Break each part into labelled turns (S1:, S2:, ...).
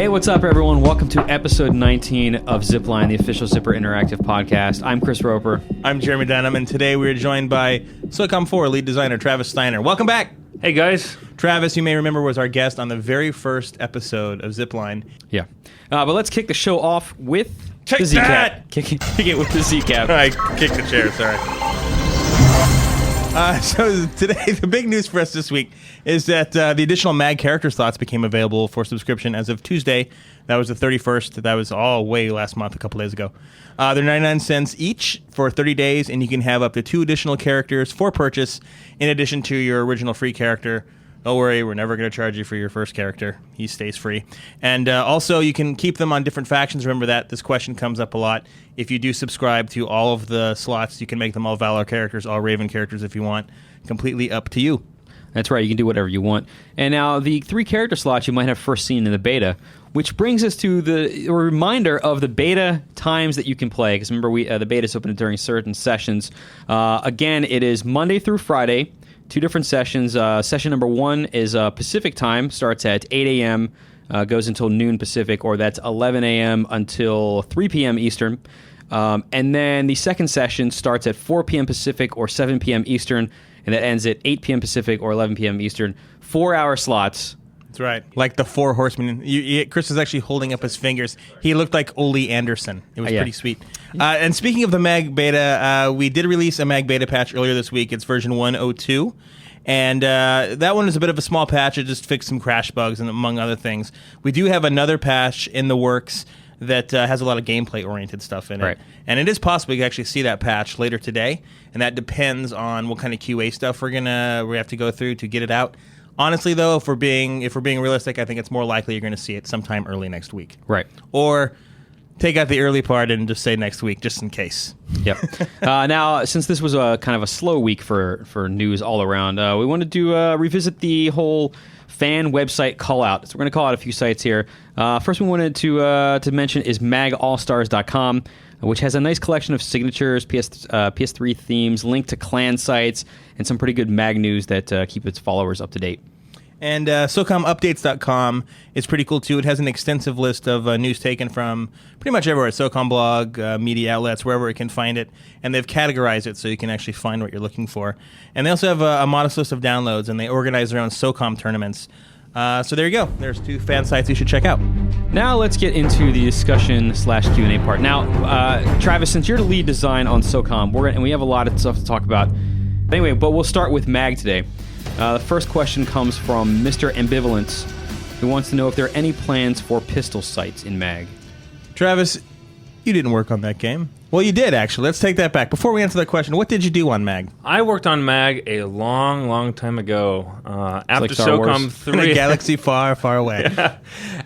S1: Hey, what's up, everyone? Welcome to episode 19 of Zipline, the official Zipper Interactive podcast. I'm Chris Roper.
S2: I'm Jeremy Dunham, and today we're joined by SOCOM 4 lead designer Travis Steiner. Welcome back.
S3: Hey, guys.
S2: Travis, you may remember, was our guest on the very first episode of Zipline.
S1: Yeah. But let's kick the show off with
S2: Take
S1: the Z-Cap.
S2: that!
S1: Kick it with the Z-Cap.
S2: I kicked the chair, sorry. So today, the big news for us this week is that the additional MAG character slots became available for subscription as of Tuesday. That was the 31st. That was all way last month, a couple days ago. They're 99 cents each for 30 days, and you can have up to 2 additional characters for purchase in addition to your original free character. Don't worry, we're never going to charge you for your first character. He stays free. And also, you can keep them on different factions. Remember that. This question comes up a lot. If you do subscribe to all of the slots, you can make them all Valor characters, all Raven characters if you want. Completely up to you.
S1: That's right. You can do whatever you want. And now, the 3 character slots you might have first seen in the beta, which brings us to the reminder of the beta times that you can play. Because remember, the beta is open during certain sessions. Again, it is Monday through Friday. 2 different sessions. Session number 1 is Pacific time, starts at 8 a.m., goes until noon Pacific, or that's 11 a.m. until 3 p.m. Eastern. And then the second session starts at 4 p.m. Pacific or 7 p.m. Eastern, and that ends at 8 p.m. Pacific or 11 p.m. Eastern. 4-hour slots.
S2: That's right. Like the 4 horsemen. Chris is actually holding up his fingers. He looked like Ole Anderson. It was pretty sweet. And speaking of the MAG beta, we did release a MAG beta patch earlier this week. It's version 1.02. And that one is a bit of a small patch. It just fixed some crash bugs, and among other things. We do have another patch in the works that has a lot of gameplay-oriented stuff in it.
S1: Right.
S2: And it is possible you can actually see that patch later today. And that depends on what kind of QA stuff we have to go through to get it out. Honestly, though, if we're being realistic, I think it's more likely you're going to see it sometime early next week.
S1: Right.
S2: Or take out the early part and just say next week, just in case.
S1: Yep. Now, since this was a kind of a slow week for news all around, we wanted to revisit the whole fan website call out. So we're going to call out a few sites here. First, we wanted to mention is magallstars.com, which has a nice collection of signatures, PS3 themes, linked to clan sites, and some pretty good mag news that keep its followers up to date.
S2: And SOCOMupdates.com is pretty cool, too. It has an extensive list of news taken from pretty much everywhere. SOCOM blog, media outlets, wherever it can find it. And they've categorized it so you can actually find what you're looking for. And they also have a modest list of downloads, and they organize their own SOCOM tournaments. So there you go. There's 2 fan sites you should check out.
S1: Now let's get into the discussion/Q&A part. Now, Travis, since you're the lead design on SOCOM, and we have a lot of stuff to talk about. Anyway, but we'll start with MAG today. The first question comes from Mr. Ambivalence, who wants to know if there are any plans for pistol sights in MAG.
S2: Travis, you didn't work on that game. Well, you did, actually. Let's take that back. Before we answer that question, what did you do on MAG?
S3: I worked on MAG a long, long time ago. After
S1: like Star
S3: SOCOM
S1: Wars.
S3: 3.
S2: In a galaxy far, far away.
S3: Yeah.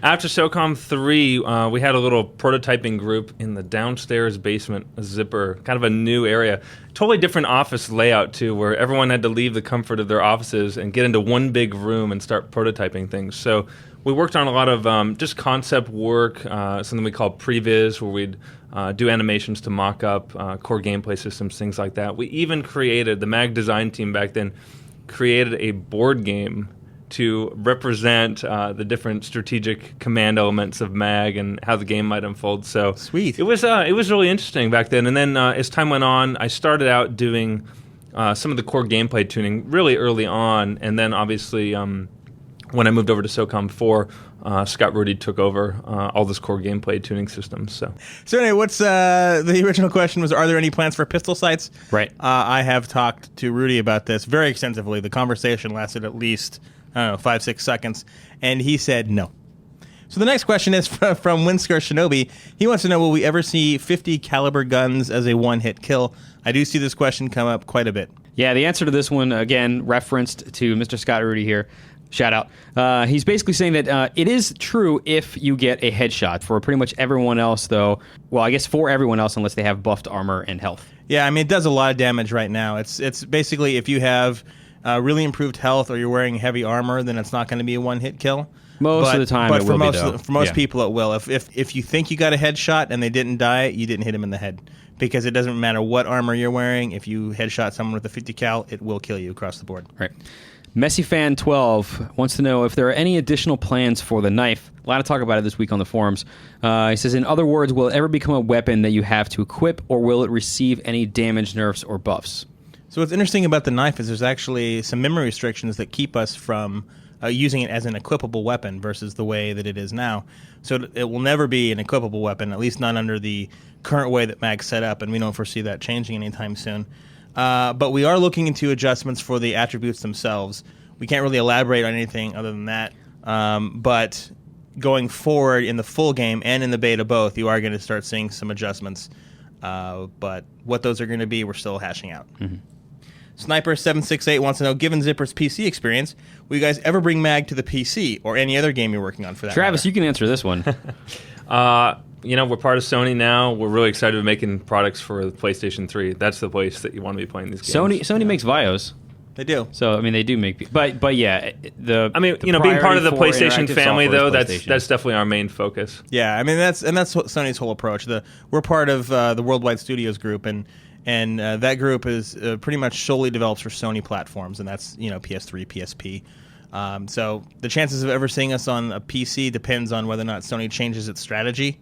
S3: After SOCOM 3, we had a little prototyping group in the downstairs basement, a Zipper, kind of a new area. Totally different office layout, too, where everyone had to leave the comfort of their offices and get into one big room and start prototyping things. So we worked on a lot of just concept work, something we call previs, where we'd do animations to mock up core gameplay systems, things like that. We even created, the MAG design team back then, created a board game to represent the different strategic command elements of MAG and how the game might unfold. So
S2: Sweet.
S3: It was really interesting back then. And then as time went on, I started out doing some of the core gameplay tuning really early on, and then obviously when I moved over to SOCOM 4, Scott Rudy took over all this core gameplay tuning systems. So
S2: anyway, what's the original question was, are there any plans for pistol sights?
S1: Right.
S2: I have talked to Rudy about this very extensively. The conversation lasted at least, 5-6 seconds, and he said no. So the next question is from Windscar Shinobi. He wants to know, will we ever see 50 caliber guns as a one-hit kill? I do see this question come up quite a bit.
S1: Yeah, the answer to this one, again, referenced to Mr. Scott Rudy here. Shout out. He's basically saying that it is true if you get a headshot. For pretty much everyone else, though, well, I guess for everyone else, unless they have buffed armor and health.
S2: Yeah, I mean, it does a lot of damage right now. It's basically if you have really improved health or you're wearing heavy armor, then it's not going to be a one-hit kill.
S1: Most of the time,
S2: but
S1: it
S2: for
S1: will
S2: most
S1: be, though.
S2: For most people, it will. If you think you got a headshot and they didn't die, you didn't hit him in the head. Because it doesn't matter what armor you're wearing. If you headshot someone with a 50 cal, it will kill you across the board.
S1: Right. MessyFan12 wants to know if there are any additional plans for the knife. A lot of talk about it this week on the forums. He says, in other words, will it ever become a weapon that you have to equip, or will it receive any damage, nerfs, or buffs?
S2: So what's interesting about the knife is there's actually some memory restrictions that keep us from using it as an equipable weapon versus the way that it is now. So it will never be an equipable weapon, at least not under the current way that MAG's set up, and we don't foresee that changing anytime soon. But we are looking into adjustments for the attributes themselves. We can't really elaborate on anything other than that. But going forward in the full game and in the beta both, you are going to start seeing some adjustments. But what those are going to be, we're still hashing out.
S1: Mm-hmm.
S2: Sniper768 wants to know, given Zipper's PC experience, will you guys ever bring MAG to the PC or any other game you're working on for that
S1: Travis,
S2: matter?
S1: you can answer this one.
S3: We're part of Sony now. We're really excited about making products for the PlayStation 3. That's the place that you want to be playing these games.
S1: Sony makes Vios.
S2: They do.
S1: So, I mean, they do make... But yeah, being
S3: part of the PlayStation family, though, that's
S1: PlayStation.
S3: definitely our main focus.
S2: Yeah, I mean, that's Sony's whole approach. We're part of the Worldwide Studios group, and that group is pretty much solely develops for Sony platforms, and that's PS3, PSP. So the chances of ever seeing us on a PC depends on whether or not Sony changes its strategy,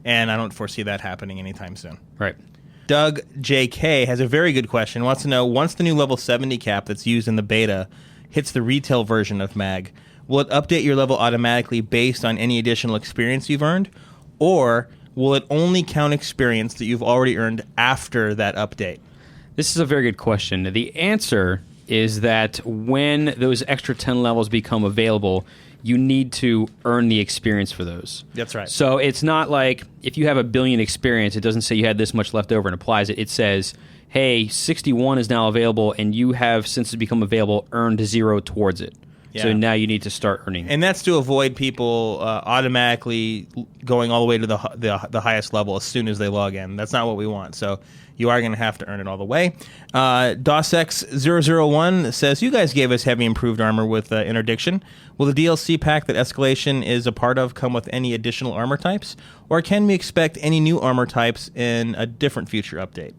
S2: and I don't foresee that happening anytime soon.
S1: Right.
S2: Doug JK has a very good question. Wants to know, once the new level 70 cap that's used in the beta hits the retail version of MAG, will it update your level automatically based on any additional experience you've earned, or will it only count experience that you've already earned after that update?
S1: This is a very good question. The answer is that when those extra 10 levels become available, you need to earn the experience for those.
S2: That's right.
S1: So it's not like if you have 1 billion experience, it doesn't say you had this much left over and applies it. It says, hey, 61 is now available, and you have, since it's become available, earned 0 towards it.
S2: Yeah.
S1: So now you need to start earning.
S2: And that's to avoid people automatically going all the way to the highest level as soon as they log in. That's not what we want. So you are going to have to earn it all the way. DosX001 says, you guys gave us heavy improved armor with interdiction. Will the DLC pack that Escalation is a part of come with any additional armor types? Or can we expect any new armor types in a different future update?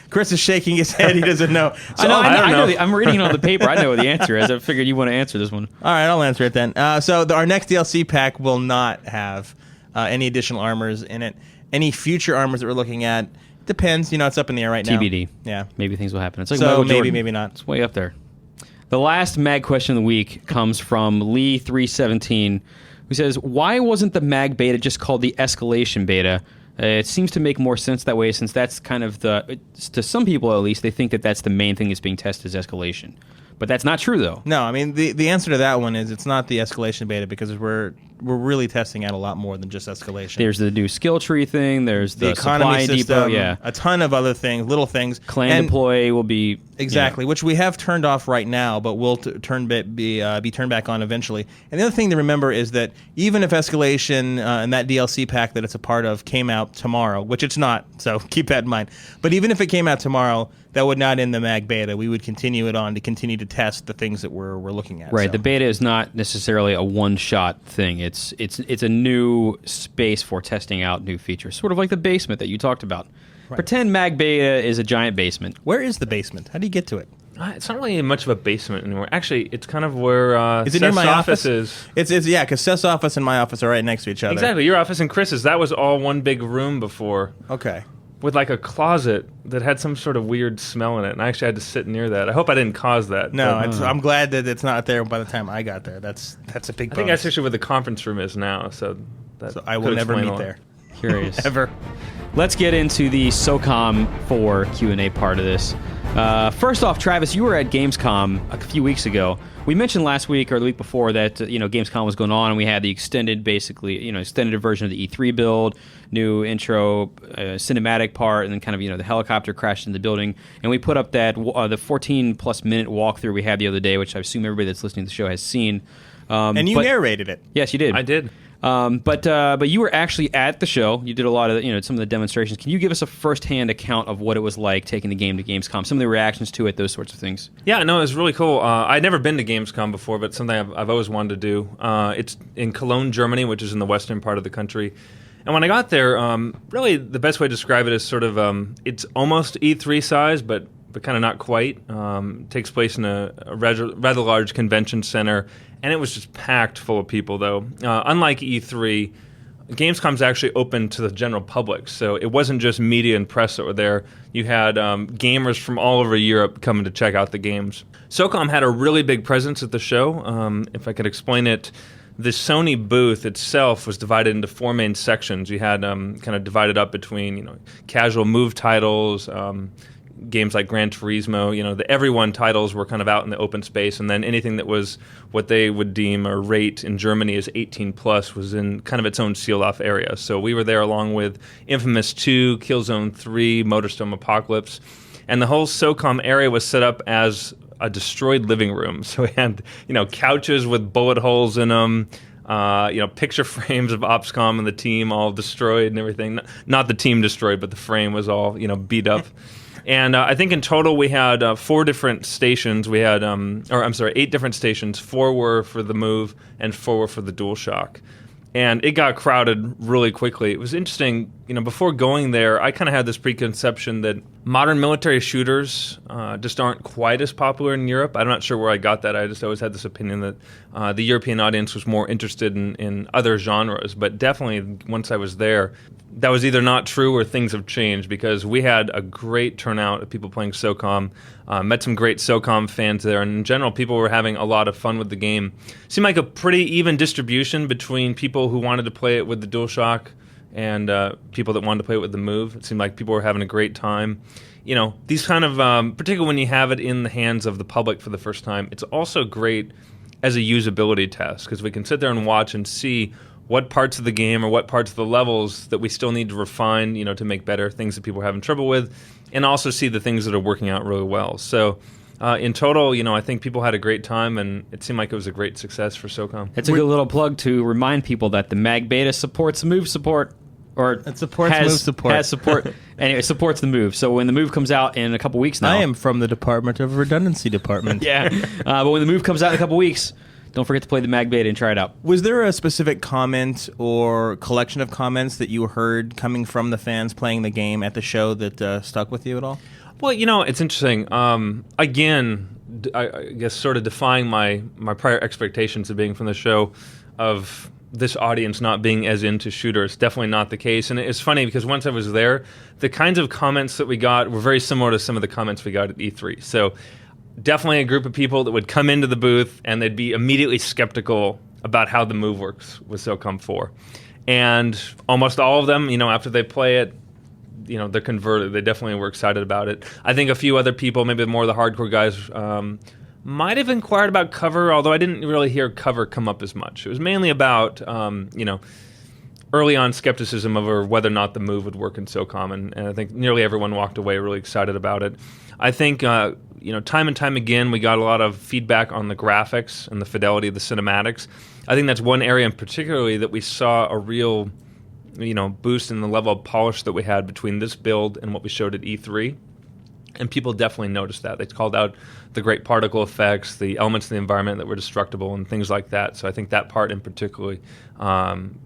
S2: Chris is shaking his head. He doesn't know.
S1: So I know I'm reading it on the paper. I know what the answer is. I figured you want to answer this one.
S2: All right, I'll answer it then. Our next DLC pack will not have any additional armors in it. Any future armors that we're looking at depends. It's up in the air right now.
S1: TBD.
S2: Yeah.
S1: Maybe things will happen. It's like
S2: so
S1: Michael Jordan.
S2: maybe not.
S1: It's way up there. The last MAG question of the week comes from Lee317, who says, why wasn't the MAG beta just called the Escalation beta? It seems to make more sense that way, since that's kind of to some people at least, they think that that's the main thing that's being tested is escalation. But that's not true, though.
S2: No, I mean, the answer to that one is it's not the Escalation beta, because we're really testing out a lot more than just Escalation.
S1: There's the new skill tree thing. There's the
S2: economy
S1: supply
S2: system,
S1: depot.
S2: a ton of other things, little things.
S1: Clan deploy will be...
S2: Exactly, which we have turned off right now, but will be turned back on eventually. And the other thing to remember is that even if Escalation and that DLC pack that it's a part of came out tomorrow, which it's not, so keep that in mind. But even if it came out tomorrow, that would not end the MAG beta. We would continue it on to continue to test the things that we're looking at.
S1: Right,
S2: so.
S1: The beta is not necessarily a one-shot thing. It's a new space for testing out new features, sort of like the basement that you talked about. Right. Pretend MAG beta is a giant basement.
S2: Where is the basement? How do you get to it?
S3: It's not really much of a basement anymore. Actually, it's kind of where
S2: is it near my office?
S3: Is.
S2: It's yeah, because Seth's office and my office are right next to each other.
S3: Exactly. Your office and Chris's. That was all one big room before.
S2: Okay.
S3: With like a closet that had some sort of weird smell in it, and I actually had to sit near that. I hope I didn't cause that.
S2: No, I'm glad that it's not there by the time I got there. That's a big bonus.
S3: I think that's actually where the conference room is now, so
S2: I will never meet there.
S1: Curious.
S2: Ever.
S1: Let's get into the SOCOM 4 Q&A part of this. First off, Travis, you were at Gamescom a few weeks ago. We mentioned last week or the week before that Gamescom was going on, and we had the extended version of the E3 build, new intro, cinematic part, and then kind of the helicopter crashed into the building. And we put up that the 14+ minute walkthrough we had the other day, which I assume everybody that's listening to the show has seen.
S2: And you narrated it.
S1: Yes, you did.
S3: I did.
S1: But you were actually at the show. You did a lot of some of the demonstrations. Can you give us a first-hand account of what it was like taking the game to Gamescom? Some of the reactions to it, those sorts of things.
S3: Yeah, no, it was really cool. I'd never been to Gamescom before, but something I've always wanted to do. It's in Cologne, Germany, which is in the western part of the country. And when I got there, really the best way to describe it is sort of it's almost E3 size, but but kind of not quite. Takes place in a rather large convention center, and it was just packed full of people, though. Unlike E3, Gamescom's actually open to the general public, so it wasn't just media and press that were there. You had gamers from all over Europe coming to check out the games. SOCOM had a really big presence at the show. If I could explain it, the Sony booth itself was divided into 4 main sections. You had kind of divided up between casual move titles, games like Gran Turismo, the everyone titles were kind of out in the open space, and then anything that was what they would deem or rate in Germany as 18 plus was in kind of its own sealed off area. So we were there along with Infamous 2, Killzone 3, Motorstorm Apocalypse, and the whole SOCOM area was set up as a destroyed living room. So we had couches with bullet holes in them, picture frames of OPSCOM and the team all destroyed and everything. Not the team destroyed, but the frame was all beat up. And I think in total we had 4 different stations. We had, 8 different stations. 4 were for the Move and 4 were for the DualShock. And it got crowded really quickly. It was interesting, before going there, I kind of had this preconception that modern military shooters just aren't quite as popular in Europe. I'm not sure where I got that. I just always had this opinion that the European audience was more interested in other genres. But definitely, once I was there, that was either not true or things have changed, because we had a great turnout of people playing SOCOM. Met some great SOCOM fans there, and in general, people were having a lot of fun with the game. Seemed like a pretty even distribution between people who wanted to play it with the DualShock and people that wanted to play it with the Move. It seemed like people were having a great time. These kind of, particularly when you have it in the hands of the public for the first time, it's also great as a usability test, because we can sit there and watch and see what parts of the game or what parts of the levels that we still need to refine, to make better, things that people are having trouble with, and also see the things that are working out really well. So in total, I think people had a great time, and it seemed like it was a great success for SOCOM.
S1: It's a good little plug to remind people that the Mag Beta supports Move support. Or
S2: it supports Move support.
S1: Has support. Anyway, it supports the Move. So when the Move comes out in a couple weeks now...
S2: I am from the Department of Redundancy Department.
S1: Yeah. But when the Move comes out in a couple weeks... Don't forget to play the Mag Beta and try it out.
S2: Was there a specific comment or collection of comments that you heard coming from the fans playing the game at the show that stuck with you at all?
S3: Well, it's interesting. Again, I guess sort of defying my prior expectations of being from the show, of this audience not being as into shooters. Definitely not the case. And it's funny because once I was there, the kinds of comments that we got were very similar to some of the comments we got at E3. So definitely a group of people that would come into the booth and they'd be immediately skeptical about how the Move works with SOCOM 4. And almost all of them, after they play it, they're converted. They definitely were excited about it. I think a few other people, maybe more of the hardcore guys, might have inquired about cover, although I didn't really hear cover come up as much. It was mainly about, early on skepticism over whether or not the Move would work in SOCOM, and I think nearly everyone walked away really excited about it. I think, time and time again, we got a lot of feedback on the graphics and the fidelity of the cinematics. I think that's one area in particularly that we saw a real, boost in the level of polish that we had between this build and what we showed at E3. And people definitely noticed that. They called out the great particle effects, the elements of the environment that were destructible, and things like that. So I think that part in particular,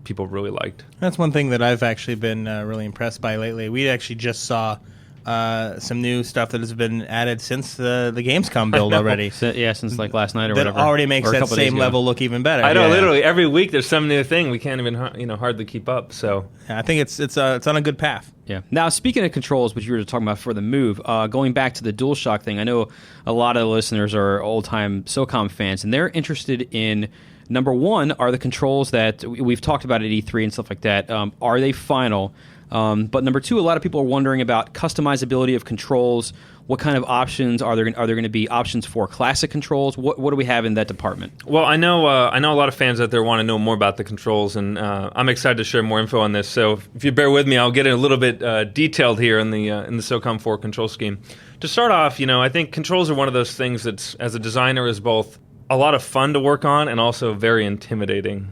S3: people really liked.
S2: That's one thing that I've actually been really impressed by lately. We actually just saw some new stuff that has been added since the Gamescom build already.
S1: Since like last night or
S2: that
S1: whatever.
S2: already makes that same level look even better.
S3: I know, literally every week there's some new thing. We can't even hardly keep up. So
S2: yeah, I think it's on a good path.
S1: Yeah. Now, speaking of controls, which you were talking about for the Move, going back to the DualShock thing, I know a lot of the listeners are old-time SOCOM fans, and they're interested in, number one, are the controls that we've talked about at E3 and stuff like that, are they final? But number two, a lot of people are wondering about customizability of controls. What kind of options are there going to be? Options for classic controls? What do we have in that department?
S3: Well, I know a lot of fans out there want to know more about the controls, and I'm excited to share more info on this. So if you bear with me, I'll get a little bit detailed here in the SOCOM 4 control scheme. To start off, I think controls are one of those things that's, as a designer, is both a lot of fun to work on and also very intimidating.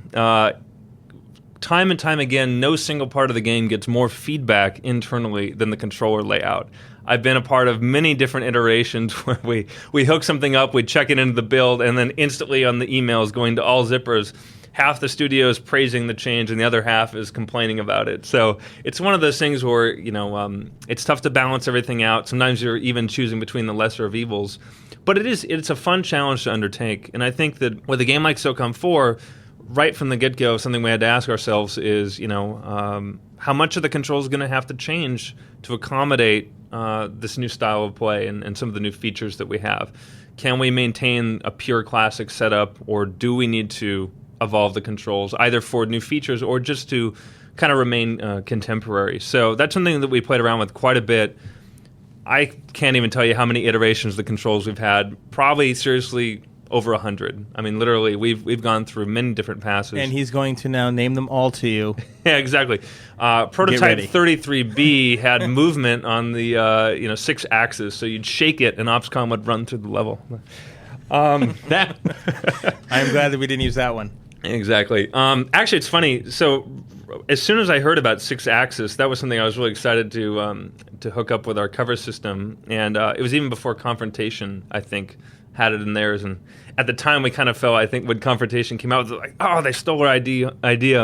S3: Time and time again, no single part of the game gets more feedback internally than the controller layout. I've been a part of many different iterations where we hook something up, we check it into the build, and then instantly on the emails going to all zippers, half the studio is praising the change and the other half is complaining about it. So it's one of those things where, it's tough to balance everything out. Sometimes you're even choosing between the lesser of evils. But it's a fun challenge to undertake. And I think that with a game like SOCOM 4, right from the get-go, something we had to ask ourselves is, how much of the control is going to have to change to accommodate this new style of play and some of the new features that we have. Can we maintain a pure classic setup, or do we need to evolve the controls, either for new features or just to kind of remain contemporary? So that's something that we played around with quite a bit. I can't even tell you how many iterations of the controls we've had. Probably, seriously, over 100. I mean, literally, we've gone through many different passes.
S2: And he's going to now name them all to you.
S3: Yeah, exactly. Prototype 33B had movement on the 6 axis, so you'd shake it and OpsCom would run through the level.
S2: I'm glad that we didn't use that one.
S3: Exactly. Actually, it's funny. So as soon as I heard about 6 axis, that was something I was really excited to hook up with our cover system. And it was even before Confrontation, I think, had it in theirs. And at the time, we kind of felt, I think, when Confrontation came out, it was like, oh, they stole our idea.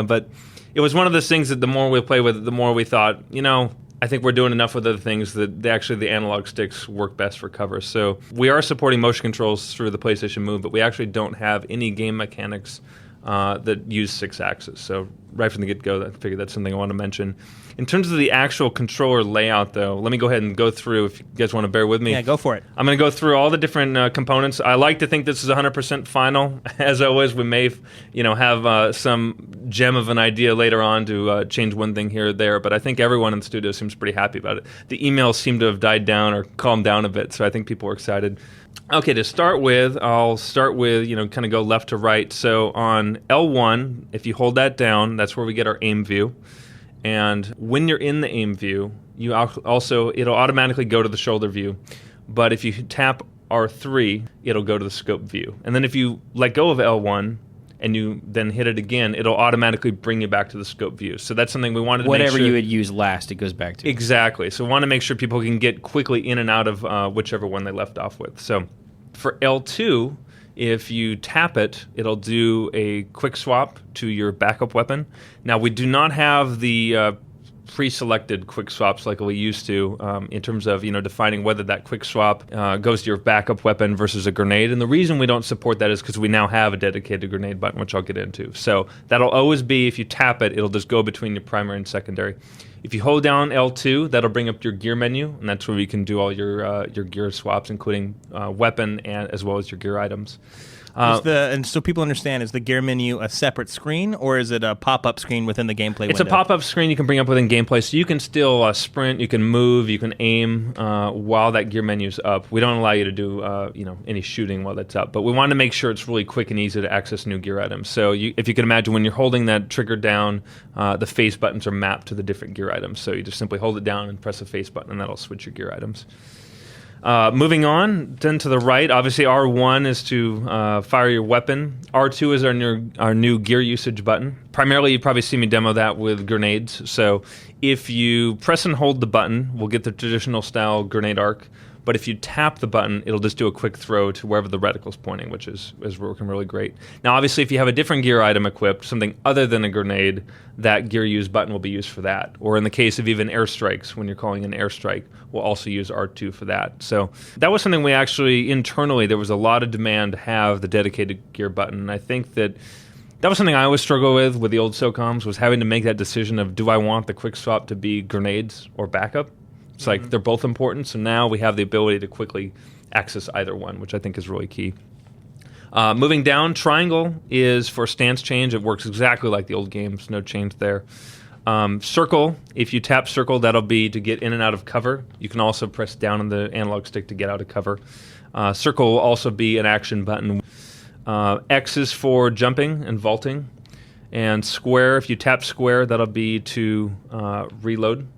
S3: But it was one of those things that the more we play with it, the more we thought, I think we're doing enough with other things that the analog sticks work best for cover. So we are supporting motion controls through the PlayStation Move, but we actually don't have any game mechanics that use 6 axis. So right from the get-go, I figured that's something I want to mention. In terms of the actual controller layout, though, let me go ahead and go through, if you guys want to bear with me.
S2: Yeah, go for it.
S3: I'm going to go through all the different components. I like to think this is 100% final. As always, we may have some gem of an idea later on to change one thing here or there, but I think everyone in the studio seems pretty happy about it. The emails seem to have died down or calmed down a bit, so I think people are excited. Okay, to start with, I'll start with, kind of go left to right. So on L1, if you hold that down, that's where we get our aim view. And when you're in the aim view, it'll automatically go to the shoulder view. But if you tap R3, it'll go to the scope view. And then if you let go of L1 and you then hit it again, it'll automatically bring you back to the scope view. So that's something we wanted to make sure.
S1: Whatever you had used last, it goes back to.
S3: Exactly. So we want to make sure people can get quickly in and out of whichever one they left off with. So for L2, if you tap it, it'll do a quick swap to your backup weapon. Now, we do not have the pre-selected quick swaps like we used to in terms of defining whether that quick swap goes to your backup weapon versus a grenade. And the reason we don't support that is because we now have a dedicated grenade button, which I'll get into. So that'll always be, if you tap it, it'll just go between your primary and secondary. If you hold down L2, that'll bring up your gear menu, and that's where you can do all your gear swaps, including weapon and as well as your gear items.
S2: And so people understand, is the gear menu a separate screen, or is it a pop-up screen within the gameplay window?
S3: It's a pop-up screen you can bring up within gameplay, so you can still sprint, you can move, you can aim while that gear menu's up. We don't allow you to do any shooting while that's up, but we want to make sure it's really quick and easy to access new gear items. So if you can imagine, when you're holding that trigger down, the face buttons are mapped to the different gear items. So you just simply hold it down and press the face button, and that'll switch your gear items. Moving on, then to the right, obviously R1 is to fire your weapon. R2 is our new gear usage button. Primarily, you probably see me demo that with grenades. So if you press and hold the button, we'll get the traditional style grenade arc. But if you tap the button, it'll just do a quick throw to wherever the reticle's pointing, which is working really great. Now, obviously, if you have a different gear item equipped, something other than a grenade, that gear use button will be used for that. Or in the case of even airstrikes, when you're calling an airstrike, we'll also use R2 for that. So that was something we actually, internally, there was a lot of demand to have the dedicated gear button. And I think that was something I always struggle with the old SOCOMs, was having to make that decision of, do I want the quick swap to be grenades or backup? It's like they're both important, so now we have the ability to quickly access either one, which I think is really key. Moving down, triangle is for stance change. It works exactly like the old games, no change there. Circle, if you tap circle, that'll be to get in and out of cover. You can also press down on the analog stick to get out of cover. Circle will also be an action button. X is for jumping and vaulting. And square, if you tap square, that'll be to reload.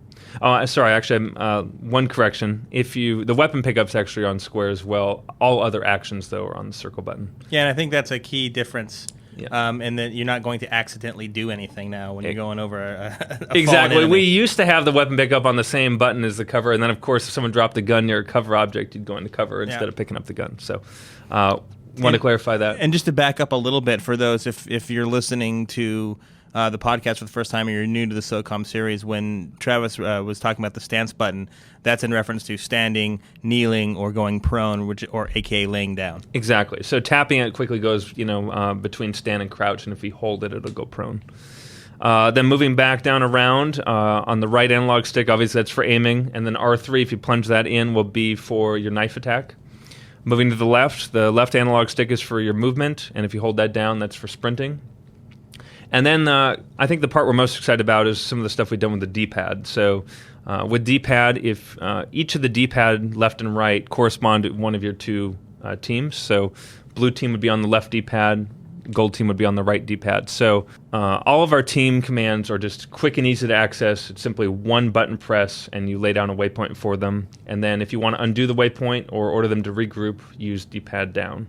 S3: Sorry, actually, one correction. The weapon pickup's actually on square as well. All other actions, though, are on the circle button.
S2: Yeah, and I think that's a key difference. Yeah. And that you're not going to accidentally do anything now when you're going over a
S3: exactly. We used to have the weapon pickup on the same button as the cover, and then, of course, if someone dropped a gun near a cover object, you'd go into cover instead of picking up the gun. So Want to clarify that.
S2: And just to back up a little bit for those, if you're listening to the podcast for the first time or you're new to the SOCOM series, when Travis was talking about the stance button, that's in reference to standing, kneeling, or going prone, or aka laying down.
S3: Exactly. So tapping it quickly goes, between stand and crouch, and if you hold it, it'll go prone. Then moving back down around on the right analog stick, obviously that's for aiming, and then R3, if you plunge that in, will be for your knife attack. Moving to the left analog stick is for your movement, and if you hold that down, that's for sprinting. And then I think the part we're most excited about is some of the stuff we've done with the D-pad. So with D-pad, if each of the D-pad left and right correspond to one of your two teams. So blue team would be on the left D-pad, gold team would be on the right D-pad. So all of our team commands are just quick and easy to access. It's simply one button press, and you lay down a waypoint for them. And then if you want to undo the waypoint or order them to regroup, use D-pad down.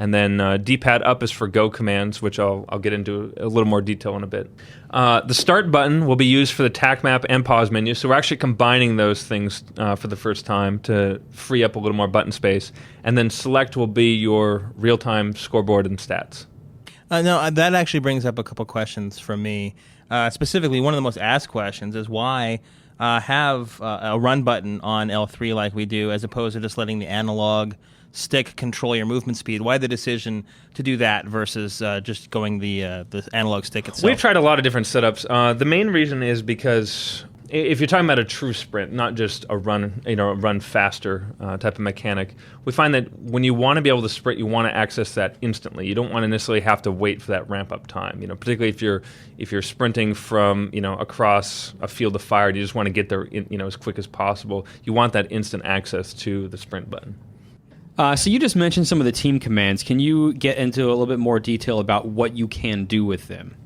S3: And then D-pad up is for go commands, which I'll get into a little more detail in a bit. The start button will be used for the tac map and pause menu, so we're actually combining those things for the first time to free up a little more button space. And then select will be your real-time scoreboard and stats.
S2: No, that actually brings up a couple questions from me. Specifically, one of the most asked questions is why have a run button on L3 like we do, as opposed to just letting the analog stick control your movement speed. Why the decision to do that versus just going the analog stick itself?
S3: We've tried a lot of different setups. The main reason is because if you're talking about a true sprint, not just a run faster type of mechanic, we find that when you want to be able to sprint, you want to access that instantly. You don't want to necessarily have to wait for that ramp up time. Particularly if you're sprinting from across a field of fire, you just want to get there as quick as possible. You want that instant access to the sprint button.
S1: So you just mentioned some of the team commands. Can you get into a little bit more detail about what you can do with them?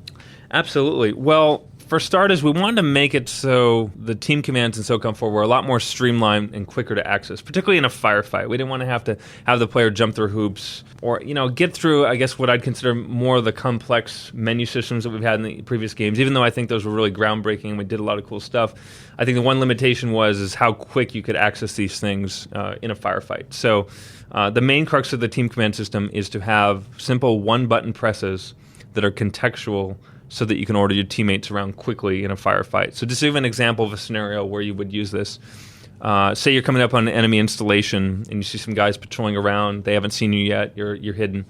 S3: Absolutely. Well, for starters, we wanted to make it so the team commands in SOCOM 4 were a lot more streamlined and quicker to access, particularly in a firefight. We didn't want to have the player jump through hoops or get through, I guess, what I'd consider more of the complex menu systems that we've had in the previous games. Even though I think those were really groundbreaking and we did a lot of cool stuff, I think the one limitation is how quick you could access these things in a firefight. So the main crux of the team command system is to have simple one-button presses that are contextual so that you can order your teammates around quickly in a firefight. So just to give an example of a scenario where you would use this. Say you're coming up on an enemy installation and you see some guys patrolling around. They haven't seen you yet. You're hidden.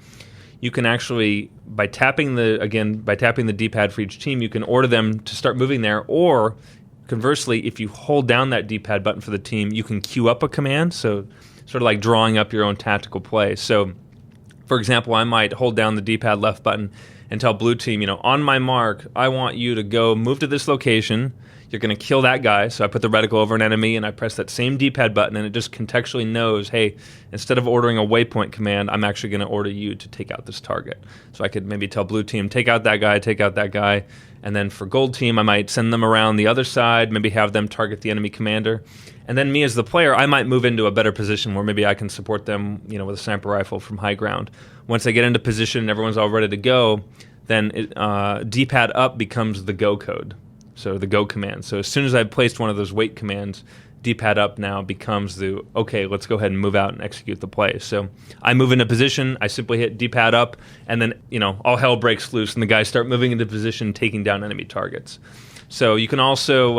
S3: You can actually, by tapping the D-pad for each team, you can order them to start moving there. Or conversely, if you hold down that D-pad button for the team, you can queue up a command. So sort of like drawing up your own tactical play. So, for example, I might hold down the D-pad left button and tell blue team, on my mark, I want you to go move to this location. You're going to kill that guy. So I put the reticle over an enemy and I press that same D-pad button, and it just contextually knows, hey, instead of ordering a waypoint command, I'm actually going to order you to take out this target. So I could maybe tell blue team, take out that guy. And then for gold team, I might send them around the other side, maybe have them target the enemy commander. And then me as the player, I might move into a better position where maybe I can support them, with a sniper rifle from high ground. Once I get into position and everyone's all ready to go, then D-pad up becomes the go code, so the go command. So as soon as I've placed one of those wait commands, D-pad up now becomes okay, let's go ahead and move out and execute the play. So I move into position, I simply hit D-pad up, and then all hell breaks loose and the guys start moving into position, taking down enemy targets. So you can also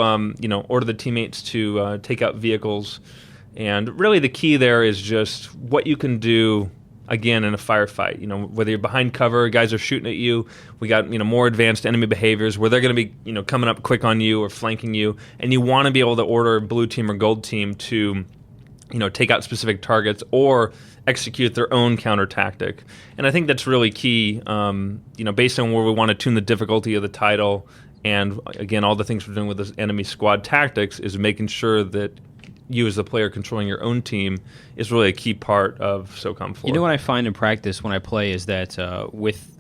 S3: order the teammates to take out vehicles, and really the key there is just what you can do again in a firefight. Whether you're behind cover, guys are shooting at you, we got more advanced enemy behaviors where they're going to be coming up quick on you or flanking you, and you want to be able to order blue team or gold team to take out specific targets or execute their own counter tactic. And I think that's really key, based on where we want to tune the difficulty of the title. And again, all the things we're doing with this enemy squad tactics is making sure that you as the player controlling your own team is really a key part of SOCOM 4.
S1: What I find in practice when I play is that with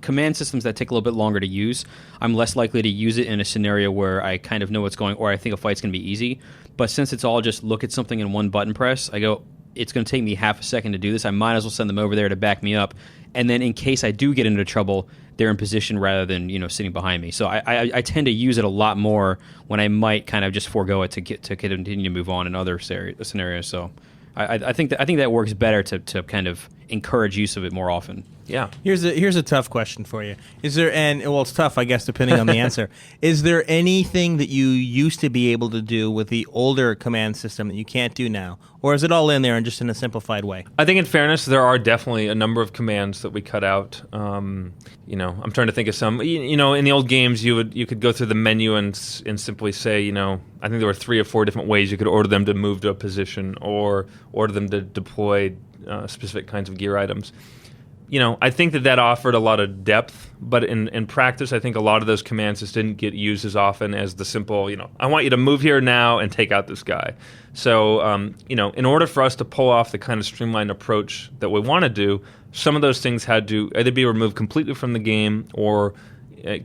S1: command systems that take a little bit longer to use, I'm less likely to use it in a scenario where I kind of know what's going, or I think a fight's going to be easy. But since it's all just look at something in one button press, I go, it's going to take me half a second to do this. I might as well send them over there to back me up. And then in case I do get into trouble, they're in position rather than sitting behind me. So I tend to use it a lot more when I might kind of just forego it to continue to move on in other scenarios. So I think that works better to kind of encourage use of it more often.
S3: Yeah.
S2: Here's a tough question for you. Is there it's tough, I guess, depending on the answer. Is there anything that you used to be able to do with the older command system that you can't do now, or is it all in there and just in a simplified way?
S3: I think, in fairness, there are definitely a number of commands that we cut out. I'm trying to think of some. In the old games, you could go through the menu and simply say, I think there were 3 or 4 different ways you could order them to move to a position or order them to deploy specific kinds of gear items. I think that offered a lot of depth, but in practice, I think a lot of those commands just didn't get used as often as the simple, I want you to move here now and take out this guy. So, in order for us to pull off the kind of streamlined approach that we want to do, some of those things had to either be removed completely from the game or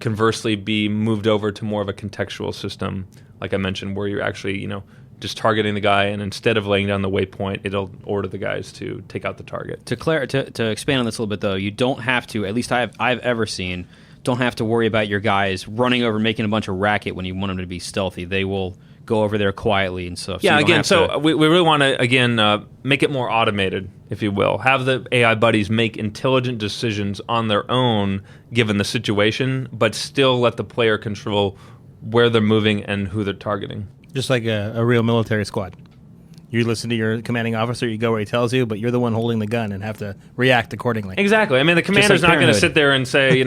S3: conversely be moved over to more of a contextual system, like I mentioned, where you're actually, just targeting the guy, and instead of laying down the waypoint, it'll order the guys to take out the target.
S1: To expand on this a little bit, though, you don't have to, at least I've ever seen, don't have to worry about your guys running over, making a bunch of racket when you want them to be stealthy. They will go over there quietly and stuff.
S3: Yeah, we really want to, make it more automated, if you will. Have the AI buddies make intelligent decisions on their own, given the situation, but still let the player control where they're moving and who they're targeting.
S2: Just like a real military squad. You listen to your commanding officer, you go where he tells you, but you're the one holding the gun and have to react accordingly.
S3: Exactly. I mean, the commander's not going to sit there and say,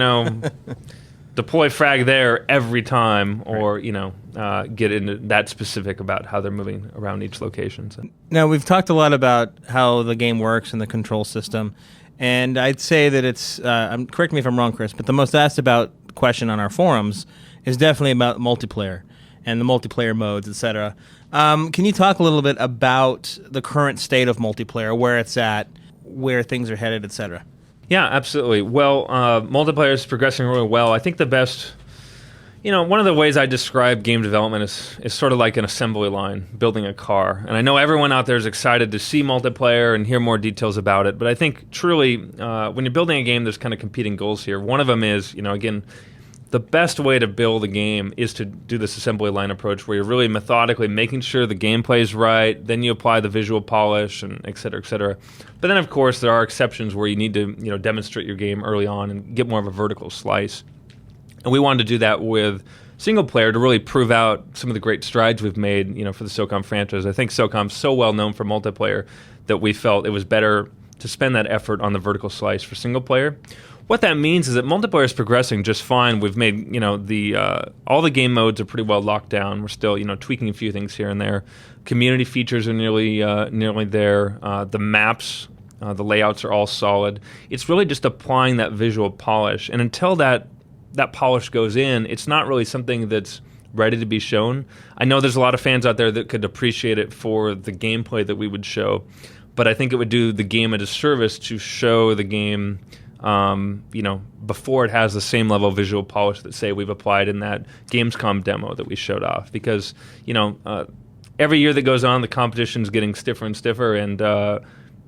S3: deploy frag there every time, or, get into that specific about how they're moving around each location. So.
S2: Now, we've talked a lot about how the game works and the control system, and I'd say that it's, correct me if I'm wrong, Chris, but the most asked about question on our forums is definitely about multiplayer and the multiplayer modes, etc. Can you talk a little bit about the current state of multiplayer, where it's at, where things are headed, etc.?
S3: Yeah, absolutely. Well, multiplayer is progressing really well. I think the best, one of the ways I describe game development is sort of like an assembly line, building a car. And I know everyone out there is excited to see multiplayer and hear more details about it, but I think truly when you're building a game, there's kind of competing goals here. One of them is, again, the best way to build a game is to do this assembly line approach where you're really methodically making sure the gameplay is right, then you apply the visual polish, and et cetera, et cetera. But then, of course, there are exceptions where you need to demonstrate your game early on and get more of a vertical slice. And we wanted to do that with single player to really prove out some of the great strides we've made for the SOCOM franchise. I think SOCOM's so well known for multiplayer that we felt it was better to spend that effort on the vertical slice for single player. What that means is that multiplayer is progressing just fine. We've made, all the game modes are pretty well locked down. We're still, tweaking a few things here and there. Community features are nearly there. The maps, the layouts are all solid. It's really just applying that visual polish. And until that polish goes in, it's not really something that's ready to be shown. I know there's a lot of fans out there that could appreciate it for the gameplay that we would show, but I think it would do the game a disservice to show the game before it has the same level of visual polish that, say, we've applied in that Gamescom demo that we showed off. Because, every year that goes on, the competition's getting stiffer and stiffer, and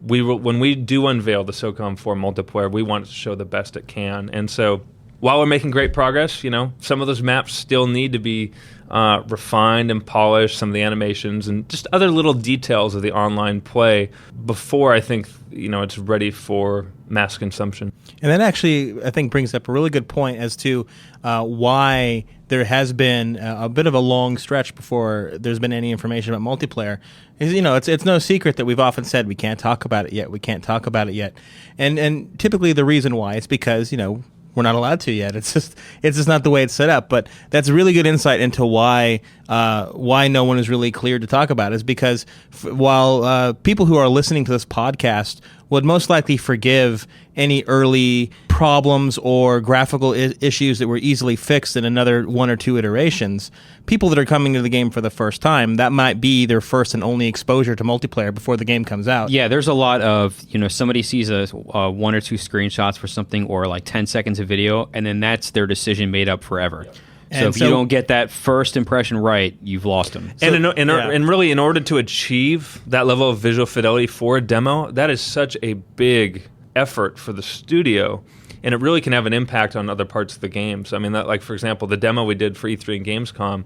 S3: when we do unveil the SOCOM 4 multiplayer, we want it to show the best it can. And so while we're making great progress, some of those maps still need to be refined and polished, some of the animations and just other little details of the online play before I think it's ready for mass consumption.
S2: And that actually, I think, brings up a really good point as to why there has been a bit of a long stretch before there's been any information about multiplayer. It's no secret that we've often said we can't talk about it yet. And typically the reason why is because we're not allowed to yet. It's just not the way it's set up. But that's really good insight into why no one is really cleared to talk about it, is because while people who are listening to this podcast would most likely forgive any early problems or graphical issues that were easily fixed in another 1 or 2 iterations, people that are coming to the game for the first time, that might be their first and only exposure to multiplayer before the game comes out.
S1: Yeah, there's a lot of, somebody sees a 1 or 2 screenshots for something or like 10 seconds of video, and then that's their decision made up forever. So if you don't get that first impression right, you've lost them.
S3: And really, in order to achieve that level of visual fidelity for a demo, that is such a big effort for the studio, and it really can have an impact on other parts of the game. So, I mean, for example, the demo we did for E3 and Gamescom,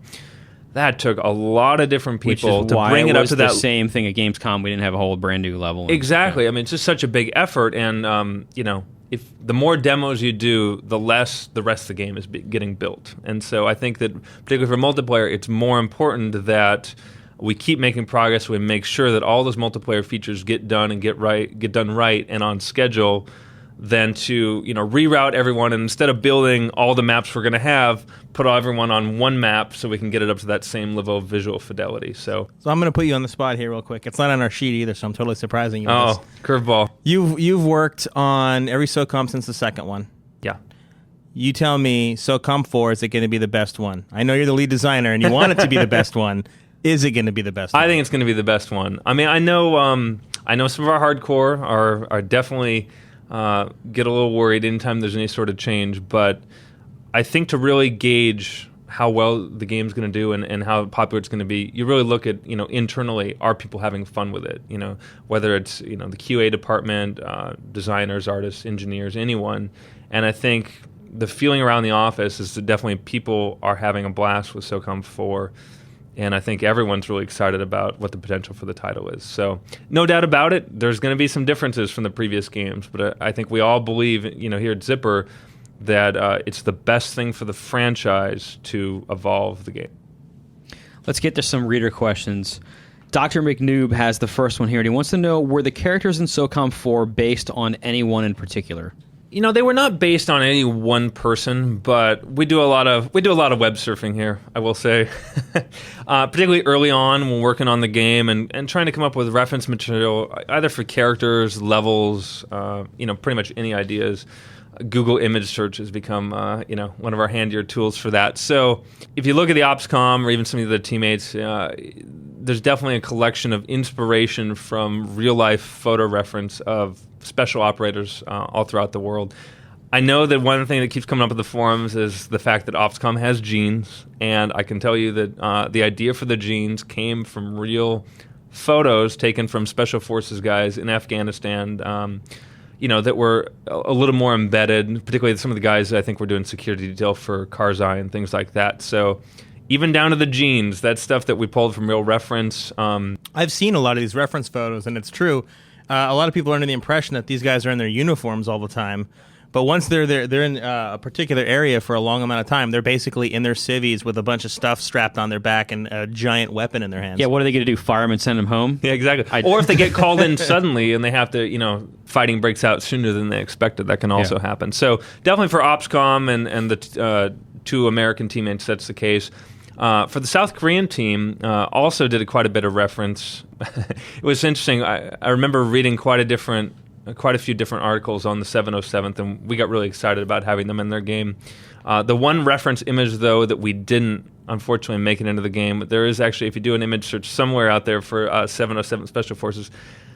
S3: that took a lot of different people to
S1: why
S3: bring it up
S1: was
S3: to
S1: the
S3: that.
S1: same thing at Gamescom. We didn't have a whole brand new level.
S3: Exactly. I mean, it's just such a big effort, and if the more demos you do, the less the rest of the game is getting built. And so I think that particularly for multiplayer, it's more important that we keep making progress. We make sure that all those multiplayer features get done and get done right and on schedule, than to reroute everyone, and instead of building all the maps we're going to have, put everyone on one map so we can get it up to that same level of visual fidelity. So
S2: I'm going to put you on the spot here real quick. It's not on our sheet either, so I'm totally surprising you.
S3: Oh, curveball.
S2: You've worked on every SOCOM since the second one.
S3: Yeah.
S2: You tell me, SOCOM 4, is it going to be the best one? I know you're the lead designer and you want it to be the best one. Is it going to be the best one?
S3: I think it's going to be the best one. I mean, I know some of our hardcore are definitely get a little worried anytime there's any sort of change, but I think to really gauge how well the game's going to do and how popular it's going to be, you really look at, internally, are people having fun with it? Whether it's, the QA department, designers, artists, engineers, anyone. And I think the feeling around the office is that definitely people are having a blast with SOCOM 4. And I think everyone's really excited about what the potential for the title is. So no doubt about it, there's going to be some differences from the previous games. But I think we all believe, here at Zipper, that it's the best thing for the franchise to evolve the game.
S1: Let's get to some reader questions. Dr. McNoob has the first one here, and he wants to know, were the characters in SOCOM 4 based on anyone in particular?
S3: They were not based on any one person, but we do a lot of web surfing here, I will say. Particularly early on when working on the game and trying to come up with reference material, either for characters, levels, pretty much any ideas. Google image search has become, one of our handier tools for that. So if you look at the OpsCom or even some of the other teammates, there's definitely a collection of inspiration from real-life photo reference of special operators all throughout the world. I know that one thing that keeps coming up in the forums is the fact that OpsCom has genes, and I can tell you that the idea for the genes came from real photos taken from Special Forces guys in Afghanistan, that were a little more embedded, particularly some of the guys that I think were doing security detail for Karzai and things like that. So even down to the genes, that's stuff that we pulled from real reference.
S2: I've seen a lot of these reference photos, and it's true. A lot of people are under the impression that these guys are in their uniforms all the time. But once they're in a particular area for a long amount of time, they're basically in their civvies with a bunch of stuff strapped on their back and a giant weapon in their hands.
S1: Yeah, what are they going to do, fire them and send them home?
S3: Yeah, exactly. Or if they get called in suddenly and they have to, fighting breaks out sooner than they expected, that can also happen. So definitely for OpsCom and the two American teammates, that's the case. For the South Korean team, also did quite a bit of reference. It was interesting. I remember reading quite a few different articles on the 707th, and we got really excited about having them in their game. The one reference image, though, that we didn't, unfortunately, make it into the game, but there is actually, if you do an image search somewhere out there for 707 Special Forces,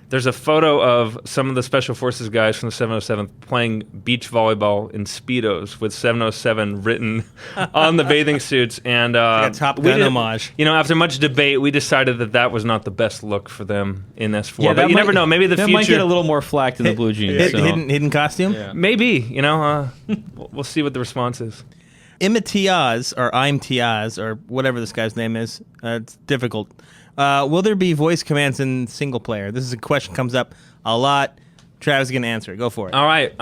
S3: there's a photo of some of the Special Forces guys from the 707th playing beach volleyball in Speedos with 707 written on the bathing suits. And
S2: like a Top Gun homage.
S3: After much debate, we decided that was not the best look for them in S4. Yeah, but you never know. Maybe the
S1: that
S3: future
S1: might get a little more flack than the blue jeans.
S2: Hidden costume?
S3: Yeah. Maybe. We'll see what the response is.
S2: Imitiaz, or I'm Tiaz, or whatever this guy's name is. It's difficult. Will there be voice commands in single player? This is a question comes up a lot. Travis is going to answer it. Go for it.
S3: All right.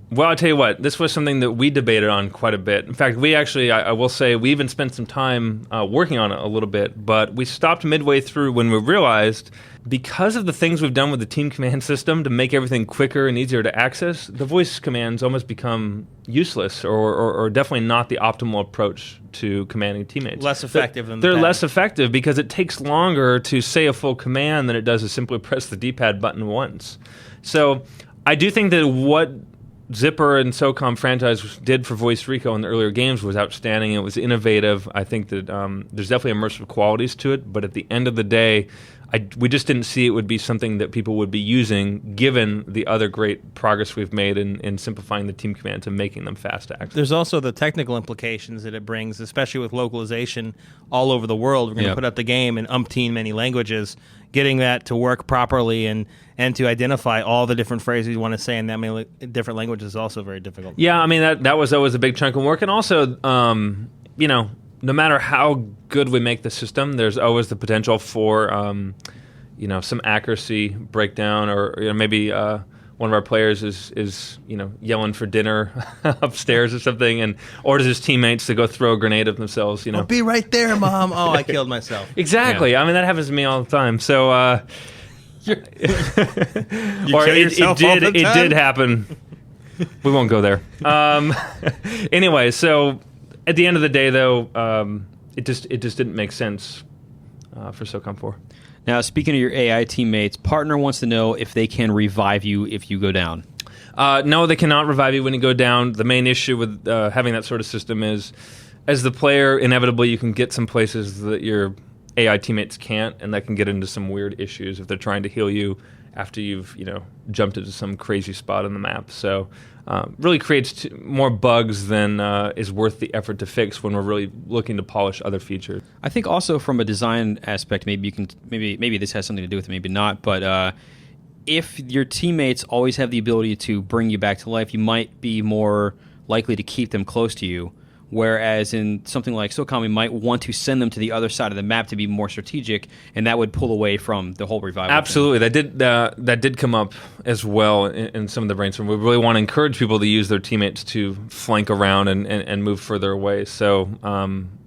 S3: Well, I'll tell you what. This was something that we debated on quite a bit. In fact, we actually, I will say, we even spent some time working on it a little bit, but we stopped midway through when we realized, because of the things we've done with the team command system to make everything quicker and easier to access, the voice commands almost become useless or definitely not the optimal approach to commanding teammates.
S2: Less effective than
S3: They're less effective because it takes longer to say a full command than it does to simply press the D-pad button once. So I do think that what Zipper and SOCOM franchise did for Voice Rico in the earlier games was outstanding. It was innovative. I think that there's definitely immersive qualities to it, but at the end of the day, we just didn't see it would be something that people would be using, given the other great progress we've made in simplifying the team commands and making them fast to access.
S2: There's also the technical implications that it brings, especially with localization all over the world. We're going to put out the game in umpteen many languages. Getting that to work properly and to identify all the different phrases you want to say in that many different languages is also very difficult.
S3: Yeah, I mean, that was always a big chunk of work. And also, no matter how good we make the system, there's always the potential for some accuracy breakdown, or maybe one of our players is yelling for dinner upstairs or something, and orders his teammates to go throw a grenade at themselves.
S2: I'll be right there, Mom. Oh, I killed myself.
S3: Exactly.
S1: Yeah.
S3: I mean, that happens to me all the time. So,
S2: You
S3: or
S2: kill yourself all the
S3: it
S2: time?
S3: did happen. We won't go there. Anyway, so at the end of the day, though, it just didn't make sense for SOCOM 4.
S1: Now, speaking of your AI teammates, partner wants to know if they can revive you if you go down.
S3: No, they cannot revive you when you go down. The main issue with having that sort of system is, as the player, inevitably you can get some places that your AI teammates can't, and that can get into some weird issues if they're trying to heal you after you've jumped into some crazy spot on the map. So really creates more bugs than is worth the effort to fix when we're really looking to polish other features.
S1: I think also from a design aspect, maybe this has something to do with it, maybe not, but if your teammates always have the ability to bring you back to life, you might be more likely to keep them close to you. Whereas in something like SOCOM, we might want to send them to the other side of the map to be more strategic, and that would pull away from the whole revival.
S3: Absolutely, that did come up as well in some of the brainstorm. We really want to encourage people to use their teammates to flank around and move further away. So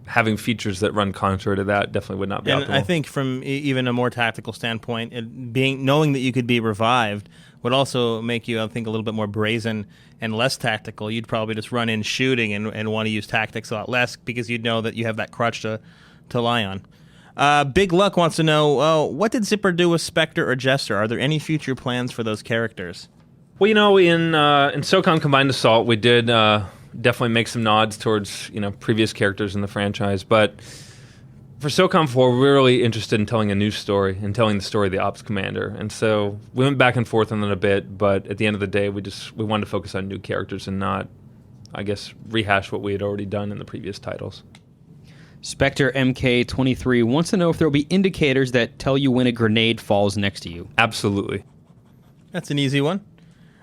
S3: having features that run contrary to that definitely would not be optimal.
S2: And I think from even a more tactical standpoint, knowing that you could be revived would also make you, I think, a little bit more brazen and less tactical. You'd probably just run in shooting and want to use tactics a lot less because you'd know that you have that crutch to lie on. Big Luck wants to know, what did Zipper do with Spectre or Jester? Are there any future plans for those characters?
S3: Well, in SOCOM Combined Assault, we did definitely make some nods towards previous characters in the franchise, but for SOCOM 4, we're really interested in telling a new story and telling the story of the Ops Commander. And so we went back and forth on it a bit, but at the end of the day, we wanted to focus on new characters and not, I guess, rehash what we had already done in the previous titles.
S1: Spectre MK23 wants to know if there will be indicators that tell you when a grenade falls next to you.
S3: Absolutely.
S2: That's an easy one.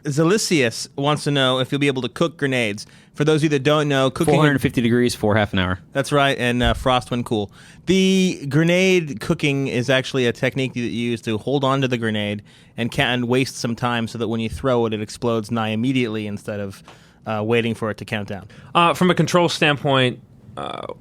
S2: Zelicius wants to know if you'll be able to cook grenades. For those of you that don't know, cooking
S1: 450 degrees for half an hour.
S2: That's right, and frost when cool. The grenade cooking is actually a technique that you use to hold on to the grenade and waste some time so that when you throw it, it explodes nigh immediately instead of waiting for it to count down.
S3: From a control standpoint,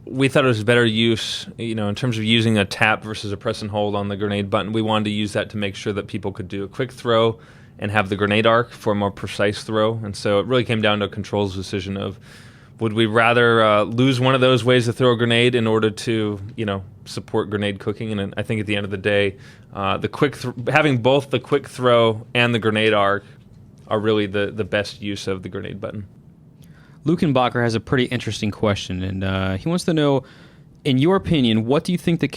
S3: we thought it was better use, in terms of using a tap versus a press and hold on the grenade button. We wanted to use that to make sure that people could do a quick throw and have the grenade arc for a more precise throw. And so it really came down to a controls decision of, would we rather lose one of those ways to throw a grenade in order to, support grenade cooking? And I think at the end of the day, having both the quick throw and the grenade arc are really the best use of the grenade button.
S1: Lukenbacher has a pretty interesting question, and he wants to know, in your opinion, what do you think the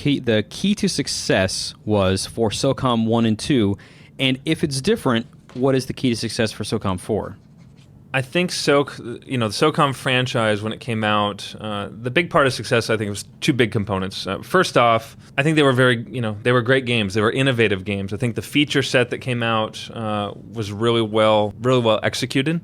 S1: key to success was for SOCOM 1 and 2? And if it's different, what is the key to success for SOCOM 4?
S3: I think the SOCOM franchise, when it came out, the big part of success, I think, was two big components. First off, I think they were they were great games. They were innovative games. I think the feature set that came out was really well executed.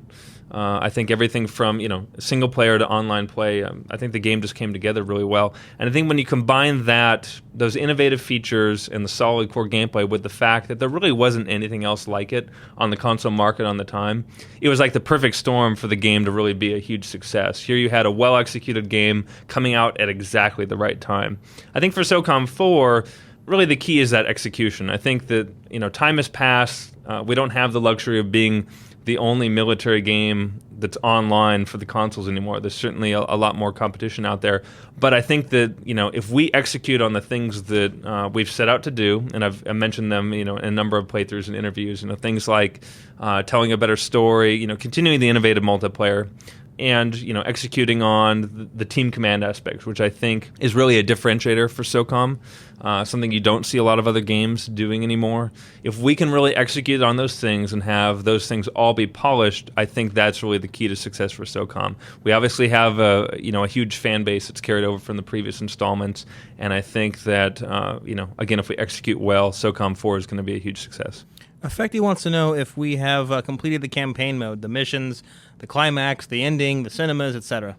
S3: I think everything from single player to online play, I think the game just came together really well. And I think when you combine those innovative features and the solid core gameplay with the fact that there really wasn't anything else like it on the console market on the time, it was like the perfect storm for the game to really be a huge success. Here you had a well-executed game coming out at exactly the right time. I think for SOCOM 4, really the key is that execution. I think that time has passed. We don't have the luxury of being the only military game that's online for the consoles anymore. There's certainly a lot more competition out there. But I think that, if we execute on the things that we've set out to do, and I mentioned them, in a number of playthroughs and interviews, things like telling a better story, continuing the innovative multiplayer, and executing on the team command aspects, which I think is really a differentiator for SOCOM, something you don't see a lot of other games doing anymore. If we can really execute on those things and have those things all be polished, I think that's really the key to success for SOCOM. We obviously have a huge fan base that's carried over from the previous installments, and I think that again, if we execute well, SOCOM 4 is going to be a huge success.
S2: Effecty wants to know if we have completed the campaign mode, the missions, the climax, the ending, the cinemas, etc.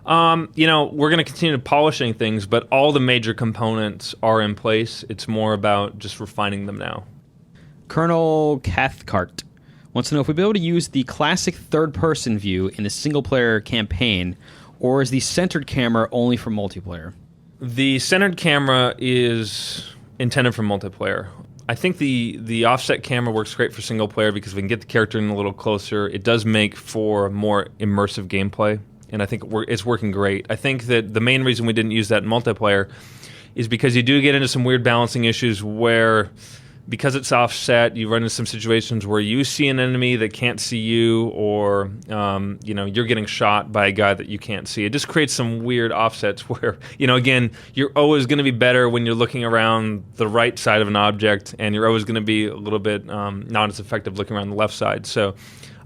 S3: We're going to continue polishing things, but all the major components are in place. It's more about just refining them now.
S1: Colonel Cathcart wants to know if we'll be able to use the classic third-person view in a single-player campaign, or is the centered camera only for multiplayer?
S3: The centered camera is intended for multiplayer. I think the offset camera works great for single player because we can get the character in a little closer. It does make for more immersive gameplay, and I think it's working great. I think that the main reason we didn't use that in multiplayer is because you do get into some weird balancing issues where, because it's offset, you run into some situations where you see an enemy that can't see you, or you're getting shot by a guy that you can't see. It just creates some weird offsets where, again, you're always going to be better when you're looking around the right side of an object, and you're always going to be a little bit not as effective looking around the left side. So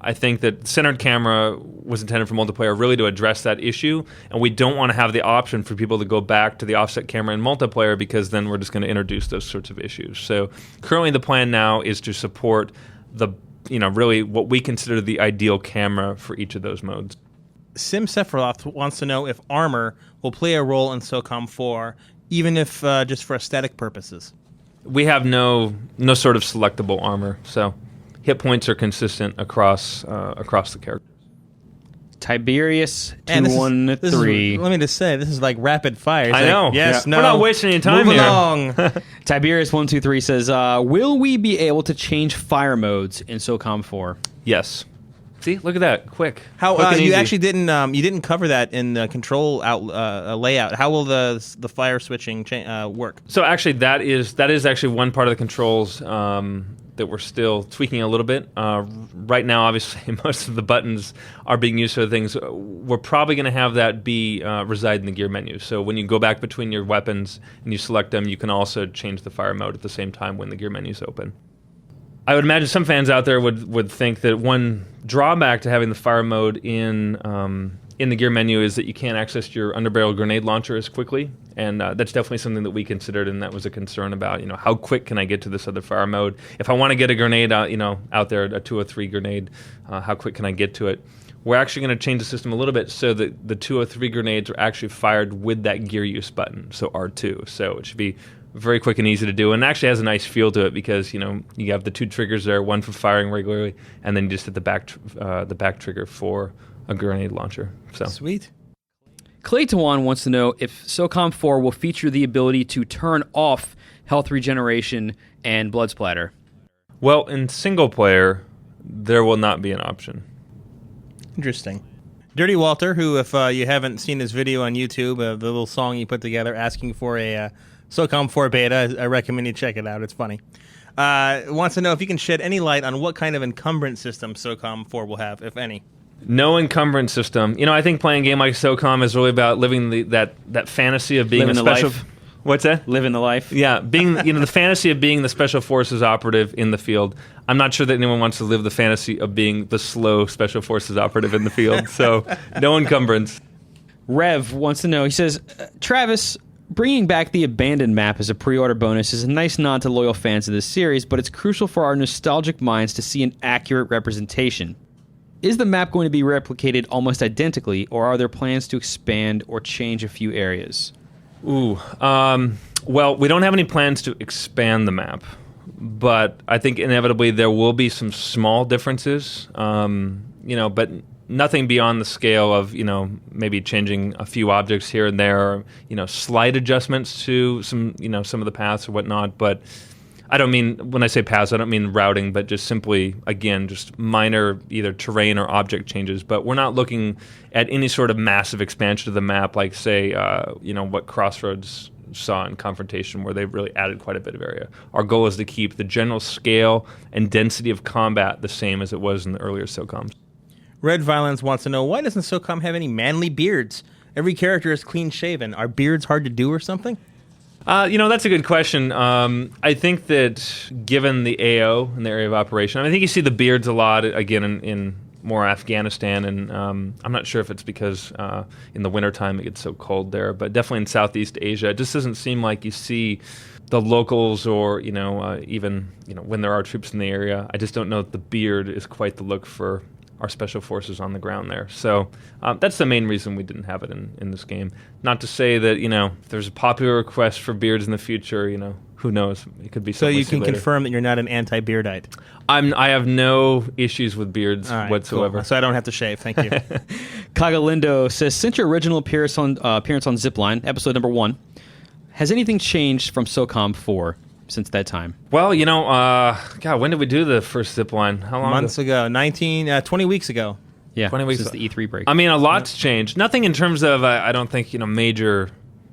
S3: I think that centered camera was intended for multiplayer really to address that issue, and we don't want to have the option for people to go back to the offset camera in multiplayer because then we're just going to introduce those sorts of issues. So currently the plan now is to support really what we consider the ideal camera for each of those modes.
S2: Sim Sephiroth wants to know if armor will play a role in SOCOM 4, even if just for aesthetic purposes.
S3: We have no sort of selectable armor, so hit points are consistent across the character.
S1: Tiberius 213.
S2: Let me just say, this is like rapid fire. It's
S3: I know.
S2: Yes,
S3: yeah.
S2: no.
S3: We're not wasting any time
S2: Move
S3: here.
S2: along.
S1: Tiberius 123 says, "Will we be able to change fire modes in SOCOM 4?"
S3: Yes. See, look at that, quick.
S2: How
S3: Quick and
S2: you
S3: easy.
S2: actually didn't cover that in the control layout. How will the fire switching work?
S3: So actually, that is actually one part of the controls that we're still tweaking a little bit. Right now, obviously, most of the buttons are being used for things. We're probably going to have that be reside in the gear menu. So when you go back between your weapons and you select them, you can also change the fire mode at the same time when the gear menu is open. I would imagine some fans out there would think that one drawback to having the fire mode in the gear menu is that you can't access your underbarrel grenade launcher as quickly, and that's definitely something that we considered, and that was a concern about, how quick can I get to this other fire mode? If I want to get a grenade out there, a 203 grenade, how quick can I get to it? We're actually going to change the system a little bit so that the 203 grenades are actually fired with that gear use button, so R2. So it should be very quick and easy to do, and actually has a nice feel to it because you have the two triggers there, one for firing regularly, and then you just hit the back trigger for a grenade launcher. So
S2: Sweet.
S1: Clay Tawan wants to know if SOCOM 4 will feature the ability to turn off health regeneration and blood splatter.
S3: Well, in single player, there will not be an option.
S2: Interesting. Dirty Walter, who, if you haven't seen his video on YouTube, the little song he put together asking for a SOCOM 4 beta, I recommend you check it out. It's funny. Wants to know if you can shed any light on what kind of encumbrance system SOCOM 4 will have, if any.
S3: No encumbrance system. I think playing a game like SOCOM is really about living that fantasy of being
S1: Living
S3: a
S1: the
S3: special.
S1: life.
S3: What's that?
S1: Living the life.
S3: Yeah, being the fantasy of being the special forces operative in the field. I'm not sure that anyone wants to live the fantasy of being the slow special forces operative in the field. So no encumbrance.
S1: Rev wants to know. He says, Travis, bringing back the abandoned map as a pre-order bonus is a nice nod to loyal fans of this series, but it's crucial for our nostalgic minds to see an accurate representation. Is the map going to be replicated almost identically, or are there plans to expand or change a few areas?
S3: Well, we don't have any plans to expand the map, but I think inevitably there will be some small differences, but nothing beyond the scale of, maybe changing a few objects here and there, or, slight adjustments to some of the paths or whatnot, but I don't mean, when I say paths, I don't mean routing, but just simply, again, just minor either terrain or object changes. But we're not looking at any sort of massive expansion of the map, like, say, what Crossroads saw in Confrontation, where they've really added quite a bit of area. Our goal is to keep the general scale and density of combat the same as it was in the earlier SOCOMs.
S2: Red Violence wants to know, why doesn't SOCOM have any manly beards? Every character is clean-shaven. Are beards hard to do or something?
S3: That's a good question. I think that given the AO and the area of operation, I think you see the beards a lot, again, in more Afghanistan, and I'm not sure if it's because in the wintertime it gets so cold there, but definitely in Southeast Asia, it just doesn't seem like you see the locals or, even when there are troops in the area. I just don't know if the beard is quite the look for our special forces on the ground there. So that's the main reason we didn't have it in this game. Not to say that, if there's a popular request for beards in the future, who knows? It could be
S2: So
S3: something.
S2: you can confirm that you're not an anti-beardite.
S3: I have no issues with beards
S2: All right,
S3: whatsoever.
S2: cool. So I don't have to shave. Thank you.
S1: Kagalindo says, since your original appearance on Zipline, episode number 1, has anything changed from SOCOM 4 since that time?
S3: Well, God, when did we do the first Zipline? How long
S2: Months ago. 20 weeks ago.
S1: Yeah,
S3: 20 weeks
S1: since
S3: ago.
S1: the E3 break.
S3: I mean, a lot's changed. Nothing in terms of, I don't think, major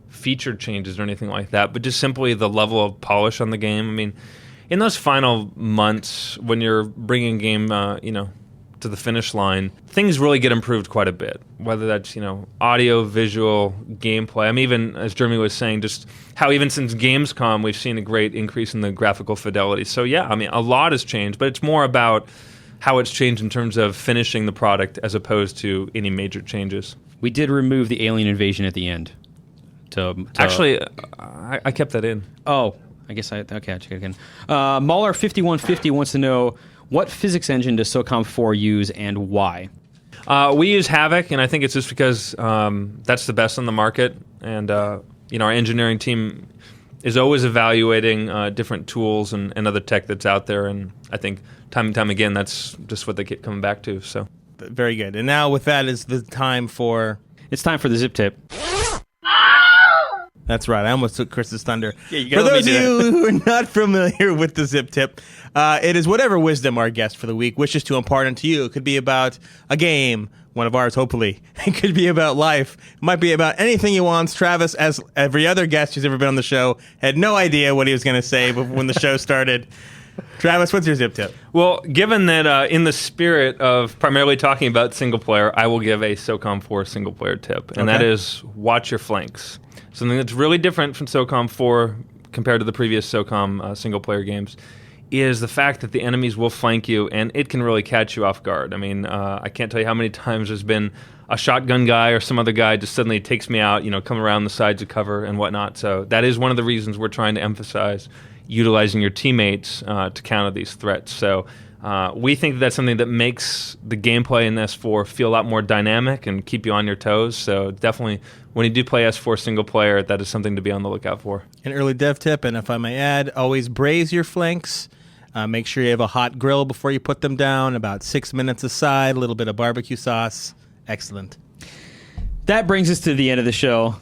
S3: feature changes or anything like that, but just simply the level of polish on the game. I mean, in those final months when you're bringing a game, to the finish line, things really get improved quite a bit, whether that's, audio, visual, gameplay. I mean, even, as Jeremy was saying, just how even since Gamescom, we've seen a great increase in the graphical fidelity. So, yeah, I mean, a lot has changed, but it's more about how it's changed in terms of finishing the product as opposed to any major changes.
S1: We did remove the alien invasion at the end.
S3: Actually, I kept that in.
S1: Oh, I guess I'll check it again. Mauler5150 wants to know, what physics engine does SOCOM 4 use and why?
S3: We use Havoc, and I think it's just because that's the best on the market. And our engineering team is always evaluating different tools and other tech that's out there. And I think time and time again, that's just what they keep coming back to. So
S2: Very good. And now with that is the time for...
S1: It's time for the zip tip.
S2: That's right. I almost took Chris's thunder.
S1: Yeah, you
S2: for
S1: gotta let
S2: those
S1: me
S2: of
S1: do
S2: you who are not familiar with the zip tip, it is whatever wisdom our guest for the week wishes to impart unto you. It could be about a game, one of ours, hopefully. It could be about life. It might be about anything he wants. Travis, as every other guest who's ever been on the show, had no idea what he was going to say when the show started. Travis, what's your zip tip?
S3: Well, given that in the spirit of primarily talking about single player, I will give a SOCOM 4 single player tip, and that is watch your flanks. Something that's really different from SOCOM 4 compared to the previous SOCOM single player games is the fact that the enemies will flank you, and it can really catch you off guard. I mean, I can't tell you how many times there's been a shotgun guy or some other guy just suddenly takes me out, come around the sides of cover and whatnot. So that is one of the reasons we're trying to emphasize utilizing your teammates to counter these threats. So we think that's something that makes the gameplay in S4 feel a lot more dynamic and keep you on your toes. So definitely, when you do play S4 single player, that is something to be on the lookout for.
S2: An early dev tip, and if I may add, always braise your flanks. Make sure you have a hot grill before you put them down, about 6 minutes aside, a little bit of barbecue sauce. Excellent.
S1: That brings us to the end of the show.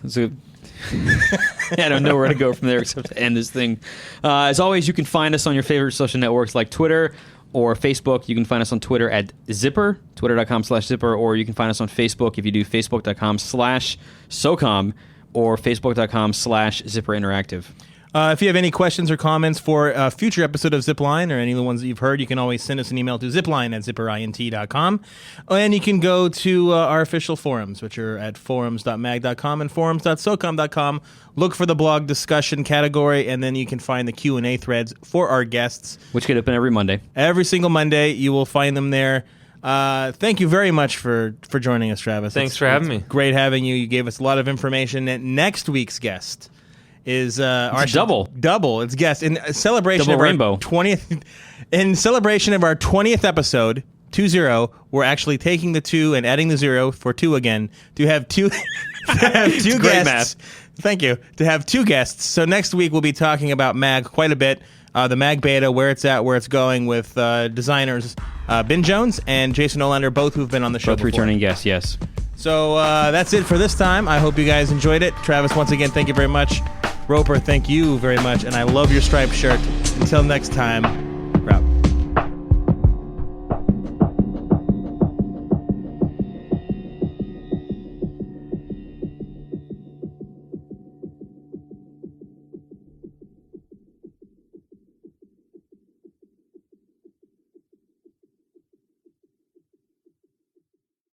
S1: I don't know where to go from there except to end this thing. As always, you can find us on your favorite social networks like Twitter or Facebook. You can find us on Twitter at Zipper, twitter.com/Zipper, or you can find us on Facebook if you do facebook.com/SOCOM or facebook.com/Zipper Interactive.
S2: If you have any questions or comments for a future episode of Zipline or any of the ones that you've heard, you can always send us an email to zipline@zipperint.com. And you can go to our official forums, which are at forums.mag.com and forums.socom.com. Look for the blog discussion category, and then you can find the Q&A threads for our guests.
S1: Which get open every Monday.
S2: Every single Monday, you will find them there. Thank you very much for joining us, Travis.
S3: Thanks for having me.
S2: Great having you. You gave us a lot of information. And next week's guest is
S1: double.
S2: It's guest in celebration
S1: Double
S2: of
S1: rainbow.
S2: our 20th. In celebration of our 20th episode, 20, we're actually taking the 2 and adding the 0 for 2 again to have two to have two
S1: great
S2: guests.
S1: math.
S2: Thank you. To have 2 guests. So next week we'll be talking about MAG quite a bit. The MAG beta, where it's at, where it's going, with designers Ben Jones and Jason Olander, both who've been on the show
S1: Both
S2: before.
S1: returning guests, yes.
S2: So that's it for this time. I hope you guys enjoyed it. Travis, once again, thank you very much. Roper, thank you very much. And I love your striped shirt. Until next time,